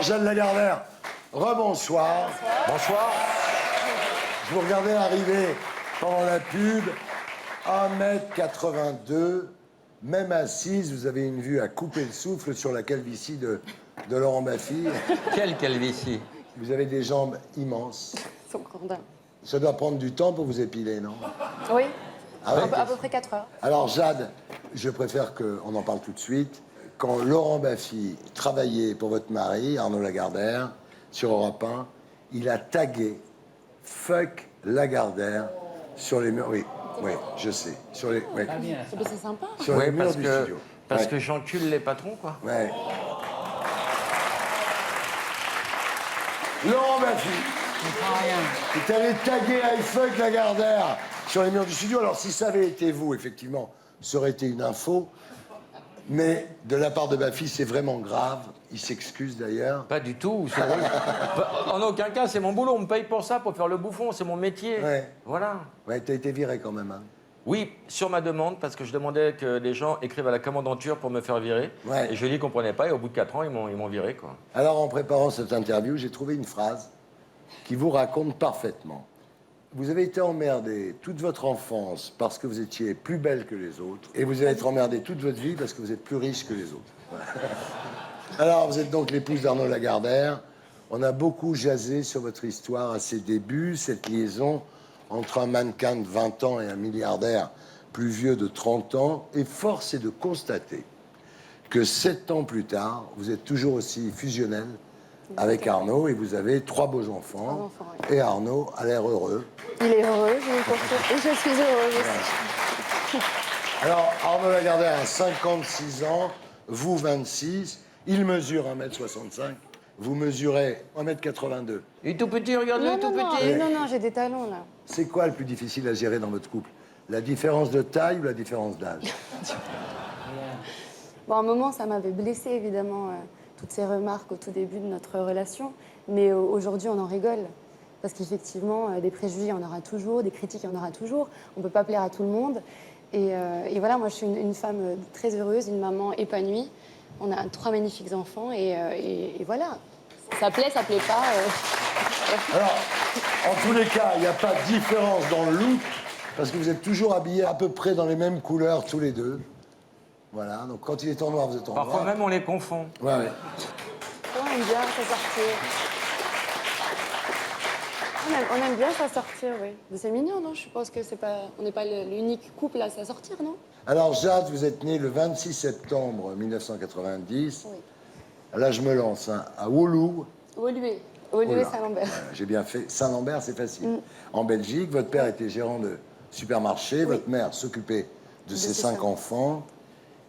Alors, Jeanne Lagardère, rebonsoir. Bonsoir. Je vous regardais arriver pendant la pub, 1m82, même assise, vous avez une vue à couper le souffle sur la calvitie de Laurent Baffy. Quelle calvitie. Vous avez des jambes immenses. Son condamne. Ça doit prendre du temps pour vous épiler, non? Oui, Ah ouais? à peu près 4 heures. Alors, Jade, je préfère qu'on en parle tout de suite. Quand Laurent Baffy travaillait pour votre mari, Arnaud Lagardère, sur Europe 1, il a tagué « Fuck Lagardère » sur les murs. Oui, oui, je sais. Sur les, oui. C'est sympa. Sur les Oui, murs parce du que, studio. parce Ouais. que j'encule les patrons, quoi. Ouais. Laurent Baffy, tu allé taguer « I fuck Lagardère » sur les murs du studio. Alors, si ça avait été vous, effectivement, ça aurait été une info. Mais de la part de Baffy, c'est vraiment grave. Il s'excuse d'ailleurs. Pas du tout. c'est vrai. En aucun cas, c'est mon boulot. On me paye pour ça, pour faire le bouffon. C'est mon métier. Ouais. Voilà. Ouais, t'as été viré quand même, hein. Oui, sur ma demande, parce que je demandais que les gens écrivent à la commandanture pour me faire virer. Ouais. Et je lui ai dit qu'ils ne comprenaient pas. Et au bout de 4 ans, ils m'ont viré, quoi. Alors, en préparant cette interview, j'ai trouvé une phrase qui vous raconte parfaitement. Vous avez été emmerdé toute votre enfance parce que vous étiez plus belle que les autres. Et vous allez être emmerdé toute votre vie parce que vous êtes plus riche que les autres. Voilà. Alors, vous êtes donc l'épouse d'Arnaud Lagardère. On a beaucoup jasé sur votre histoire à ses débuts, cette liaison entre un mannequin de 20 ans et un milliardaire plus vieux de 30 ans. Et force est de constater que 7 ans plus tard, vous êtes toujours aussi fusionnel avec Arnaud et vous avez 3 beaux enfants. 3 enfants, oui. Et Arnaud a l'air heureux. Il est heureux, je vous confirme. Et je suis heureuse aussi. Alors, Arnaud Lagardère a 56 ans, vous 26. Il mesure 1m65. Vous mesurez 1m82. Il est tout petit, regardez, tout petit. Non, j'ai des talons, là. C'est quoi le plus difficile à gérer dans votre couple? La différence de taille ou la différence d'âge? Bon, à un moment, ça m'avait blessée, évidemment, toutes ces remarques au tout début de notre relation. Mais aujourd'hui, on en rigole. Parce qu'effectivement, des préjugés, il y en aura toujours, des critiques, il y en aura toujours. On ne peut pas plaire à tout le monde. Et voilà, moi, je suis une femme très heureuse, une maman épanouie. On a 3 magnifiques enfants et voilà. Ça plaît pas. Alors, en tous les cas, il n'y a pas de différence dans le look, parce que vous êtes toujours habillés à peu près dans les mêmes couleurs tous les deux. Voilà, donc quand il est en noir, vous êtes en Parfois noir. même, on les confond. Ouais, ouais. On aime bien ça sortir. On aime bien ça sortir, oui. Mais c'est mignon, non? Je pense que on n'est pas l'unique couple à ça sortir, non? Alors, Jade, vous êtes née le 26 septembre 1990. Oui. Là, je me lance, hein, à Oulu. Woluwe Oula. Saint-Lambert. Voilà, j'ai bien fait. Saint-Lambert, c'est facile. En Belgique, votre père était gérant de supermarché, votre mère s'occupait de ses 5 enfants.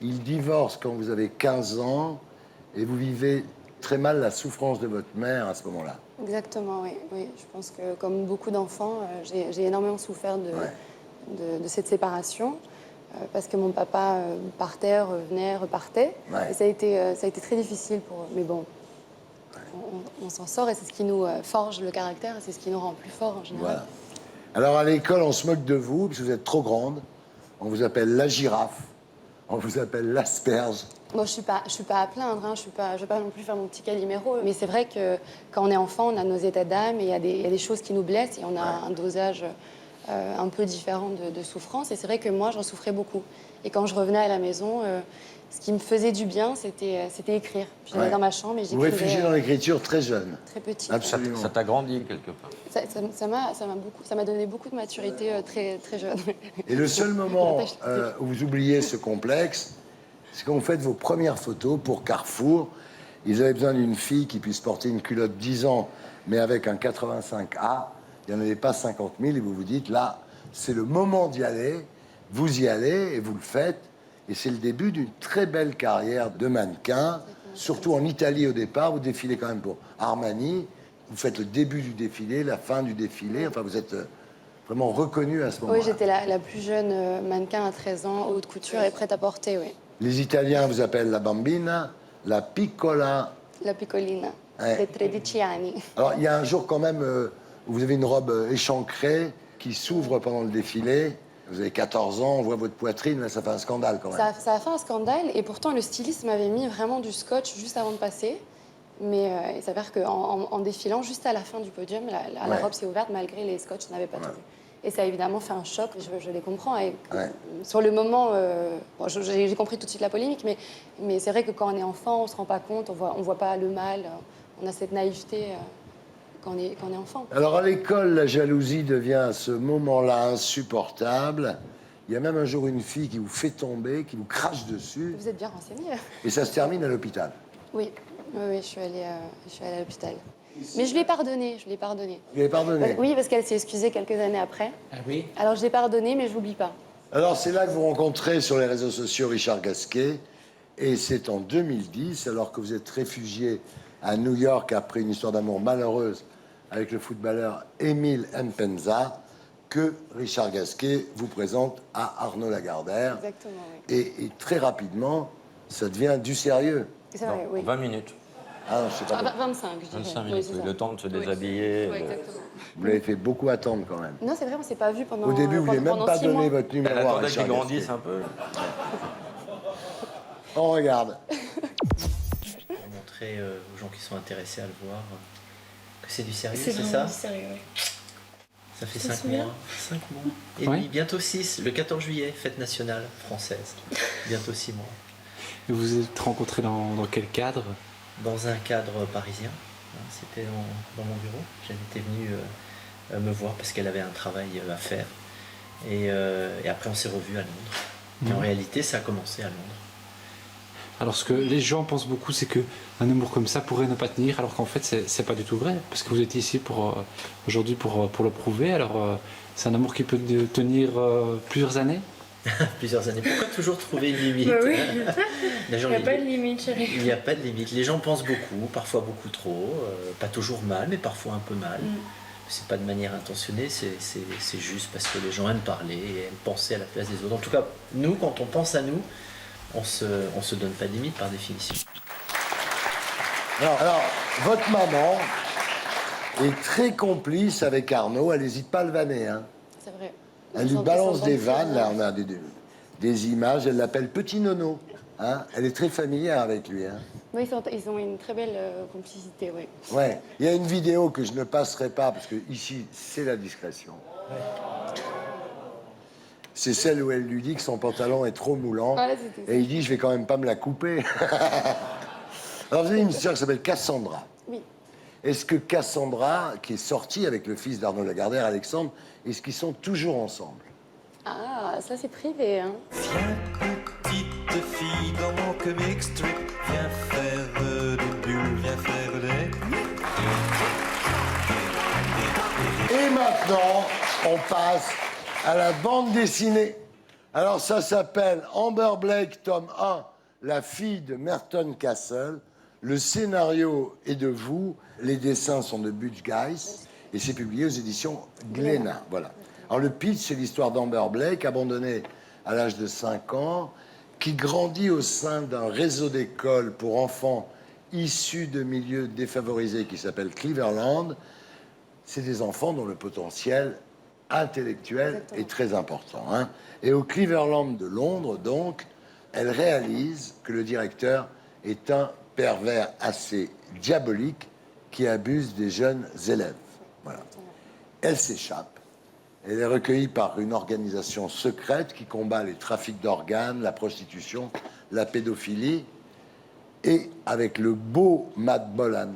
Il divorce quand vous avez 15 ans et vous vivez très mal la souffrance de votre mère à ce moment-là. Exactement, oui. Je pense que, comme beaucoup d'enfants, j'ai énormément souffert de cette séparation. Parce que mon papa partait, revenait, repartait. Ouais. Et ça a été très difficile pour eux. Mais bon, on s'en sort et c'est ce qui nous forge le caractère et c'est ce qui nous rend plus forts en général. Voilà. Alors, à l'école, on se moque de vous parce que vous êtes trop grande. On vous appelle la girafe. On vous appelle l'asperge. Bon, je suis pas à plaindre, hein. Je vais pas non plus faire mon petit Calimero. Mais c'est vrai que quand on est enfant, on a nos états d'âme et il y a des choses qui nous blessent et on a un dosage un peu différent de souffrance. Et c'est vrai que moi, j'en souffrais beaucoup. Et quand je revenais à la maison, ce qui me faisait du bien, c'était écrire. J'allais dans ma chambre et Vous j'écrivais. réfugiez dans l'écriture très jeune. Très petite. Absolument. Ça t'a grandi, quelque part. Ça m'a donné beaucoup de maturité très, très jeune. Et le seul moment où vous oubliez ce complexe, c'est quand vous faites vos premières photos pour Carrefour. Ils avaient besoin d'une fille qui puisse porter une culotte 10 ans, mais avec un 85A. Il n'y en avait pas 50 000 et vous vous dites, là, c'est le moment d'y aller. Vous y allez et vous le faites. Et c'est le début d'une très belle carrière de mannequin, surtout en Italie au départ. Vous défilez quand même pour Armani. Vous faites le début du défilé, la fin du défilé. Enfin, vous êtes vraiment reconnue à ce moment-là. Oui, j'étais la plus jeune mannequin à 13 ans, haute couture et prête à porter, oui. Les Italiens vous appellent la bambina, la piccola. La piccolina, Ouais. de 13 anni. Alors, il y a un jour quand même où vous avez une robe échancrée qui s'ouvre pendant le défilé. Vous avez 14 ans, on voit votre poitrine, là, ça fait un scandale quand même. Ça a fait un scandale et pourtant le styliste m'avait mis vraiment du scotch juste avant de passer. Mais il s'avère qu'en défilant, juste à la fin du podium, la Ouais. robe s'est ouverte malgré les scotch, on n'avait pas tout vu. Et ça a évidemment fait un choc, je les comprends. Et Ouais. sur le moment, bon, j'ai compris tout de suite la polémique, mais c'est vrai que quand on est enfant, on ne se rend pas compte, on voit pas le mal, on a cette naïveté quand on est enfant. Alors à l'école, la jalousie devient à ce moment-là insupportable. Il y a même un jour une fille qui vous fait tomber, qui vous crache dessus, Vous êtes bien renseigné. et ça se termine à l'hôpital. Oui, je suis allée à l'hôpital. Mais je lui ai pardonné, Vous lui avez pardonné? Oui, parce qu'elle s'est excusée quelques années après. Ah oui. Alors je l'ai pardonné, mais je l'oublie pas. Alors c'est là que vous rencontrez sur les réseaux sociaux Richard Gasquet, et c'est en 2010, alors que vous êtes réfugié à New York après une histoire d'amour malheureuse avec le footballeur Émile Mpenza, que Richard Gasquet vous présente à Arnaud Lagardère. Exactement, oui. Et très rapidement, ça devient du sérieux. C'est vrai, oui. 20 minutes. Ah non, je sais pas. 25, je dirais. 25 Oui, minutes, c'est oui, ça. le temps de se déshabiller. Oui, de- exactement. Vous l'avez fait beaucoup attendre quand même. Non, c'est vrai, on s'est pas vu pendant. Au début, vous ne pendant voulez même pas 6 mois. donner votre Elle numéro à attendait Richard qu'il grandisse Gasquet. un peu. On regarde. Pour montrer aux gens qui sont intéressés à le voir que c'est du sérieux, C'est c'est vraiment ça du sérieux, oui. Ça fait Tu te 5 souviens mois. 5 mois. Et Ouais. demi, bientôt 6, le 14 juillet, fête nationale française. Bientôt 6 mois. Et vous vous êtes rencontrés dans quel cadre? Dans un cadre parisien. Hein, c'était dans mon bureau. Elle était venue me voir parce qu'elle avait un travail à faire. Et après, on s'est revus à Londres. Et en réalité, ça a commencé à Londres. Alors ce que les gens pensent beaucoup, c'est que un amour comme ça pourrait ne pas tenir, alors qu'en fait c'est pas du tout vrai, parce que vous êtes ici aujourd'hui pour le prouver. Alors c'est un amour qui peut tenir plusieurs années. Plusieurs années. Pourquoi toujours trouver une limite? Bah oui. Les gens Il n'y a les- pas de limite, chérie. Il n'y a pas de limite. Les gens pensent beaucoup, parfois beaucoup trop, pas toujours mal, mais parfois un peu mal. C'est pas de manière intentionnée, c'est juste parce que les gens aiment parler et aiment penser à la place des autres. En tout cas, nous, quand on pense à nous, on se donne pas de limite par définition. Alors, votre maman est très complice avec Arnaud. Elle n'hésite pas à le vanner. Hein. C'est vrai. Elle lui balance des vannes. Là, on a des images. Elle l'appelle Petit Nono. Hein. Elle est très familière avec lui. Hein. Oui, ils ont une très belle complicité, oui. Ouais. Il y a une vidéo que je ne passerai pas parce que ici, c'est la discrétion. C'est celle où elle lui dit que son pantalon est trop moulant. Ouais, c'était ça. Et il dit, je vais quand même pas me la couper. Alors, vous avez une sœur qui s'appelle Cassandra. Oui. Est-ce que Cassandra, qui est sortie avec le fils d'Arnaud Lagardère, Alexandre, est-ce qu'ils sont toujours ensemble? Ah, ça c'est privé, hein. Viens, petite fille, dans mon comic strip. Viens faire des bulles, viens faire des... Et maintenant, on passe à la bande dessinée. Alors, ça s'appelle Amber Blake, tome 1, La fille de Merton Castle. Le scénario est de vous, les dessins sont de Butch Guice, et c'est publié aux éditions Glénat. Voilà. Alors, le pitch, c'est l'histoire d'Amber Blake, abandonnée à l'âge de 5 ans, qui grandit au sein d'un réseau d'écoles pour enfants issus de milieux défavorisés qui s'appelle Cleveland. C'est des enfants dont le potentiel intellectuel Exactement. est très important. Hein. Et au Cleveland de Londres, donc, elle réalise que le directeur est un pervers assez diabolique qui abuse des jeunes élèves. Voilà. Elle s'échappe. Elle est recueillie par une organisation secrète qui combat les trafics d'organes, la prostitution, la pédophilie. Et avec le beau Matt Bolan,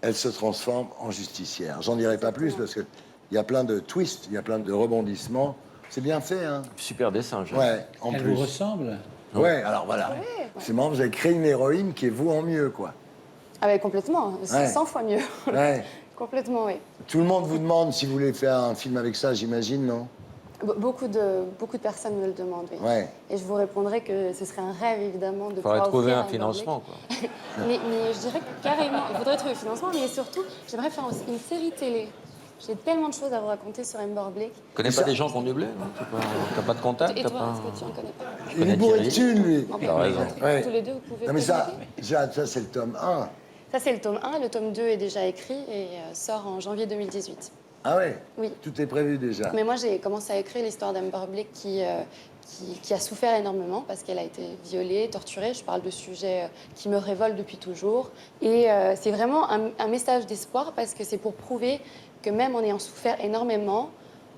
elle se transforme en justicière. J'en dirai pas plus parce qu'il y a plein de twists, il y a plein de rebondissements. C'est bien fait, hein? Super dessin, j'aime. Ouais, en Elle plus. vous ressemble? Ouais, alors voilà. C'est marrant, vous avez créé une héroïne qui est vous en mieux, quoi. Ah ouais, complètement, c'est Ouais. 100 fois mieux. Ouais. Complètement, oui. Tout le monde vous demande si vous voulez faire un film avec ça, j'imagine, non? Beaucoup de personnes me le demandent, oui. Ouais. Et je vous répondrai que ce serait un rêve, évidemment, de Faudrait pouvoir trouver offrir un Amber financement, Blake. quoi. Mais je dirais que carrément, il faudrait trouver le financement, mais surtout, j'aimerais faire aussi une série télé. J'ai tellement de choses à vous raconter sur Amber Blake. Tu connais pas des gens qui ont du blé, non? T'as pas de contact? Et t'as toi, pas... est-ce que tu en connais pas? Il est bourré de thunes, lui. Non, mais T'as raison. Ouais. Tous les deux, vous pouvez Non, mais ça, présenter. ça c'est le tome 1. Ça, c'est le tome 1. Le tome 2 est déjà écrit et sort en janvier 2018. Ah ouais. Oui. Tout est prévu déjà. Mais moi, j'ai commencé à écrire l'histoire d'Amber Blake qui a souffert énormément parce qu'elle a été violée, torturée. Je parle de sujets qui me révoltent depuis toujours. Et c'est vraiment un message d'espoir parce que c'est pour prouver que même en ayant souffert énormément,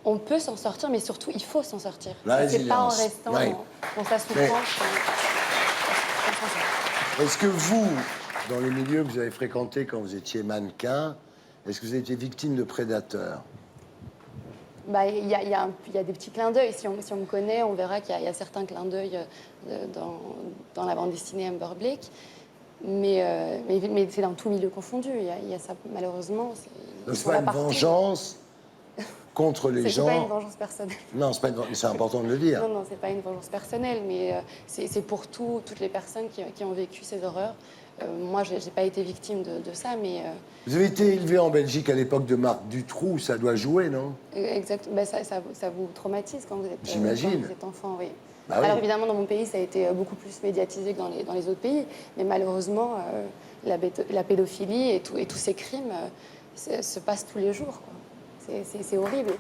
on peut s'en sortir, mais surtout, il faut s'en sortir. La C'est pas en résilience. restant Oui. dans sa souffrance. qu'on s'en sort. Est-ce que vous, dans les milieux que vous avez fréquentés quand vous étiez mannequin, est-ce que vous avez été victime de prédateurs? Bah, il y a des petits clins d'œil. Si on me connaît, on verra qu'il y a certains clins d'œil dans la bande dessinée Amber Blake. Mais c'est dans tout milieu confondu. Il y a ça, malheureusement. Donc c'est pas une vengeance contre les C'est gens. pas une vengeance personnelle. Non, c'est pas une c'est important de le dire. Non, non, c'est pas une vengeance personnelle, mais c'est pour toutes les personnes qui ont vécu ces horreurs. Moi, j'ai pas été victime de ça, mais Vous avez été élevé en Belgique à l'époque de Marc Dutroux, ça doit jouer, non? exact, bah, ça vous traumatise quand vous êtes, J'imagine. quand vous êtes enfant, oui. Bah oui. Alors évidemment, dans mon pays, ça a été beaucoup plus médiatisé que dans les autres pays, mais malheureusement, la pédophilie et tous ces crimes se passent tous les jours, quoi. C'est horrible.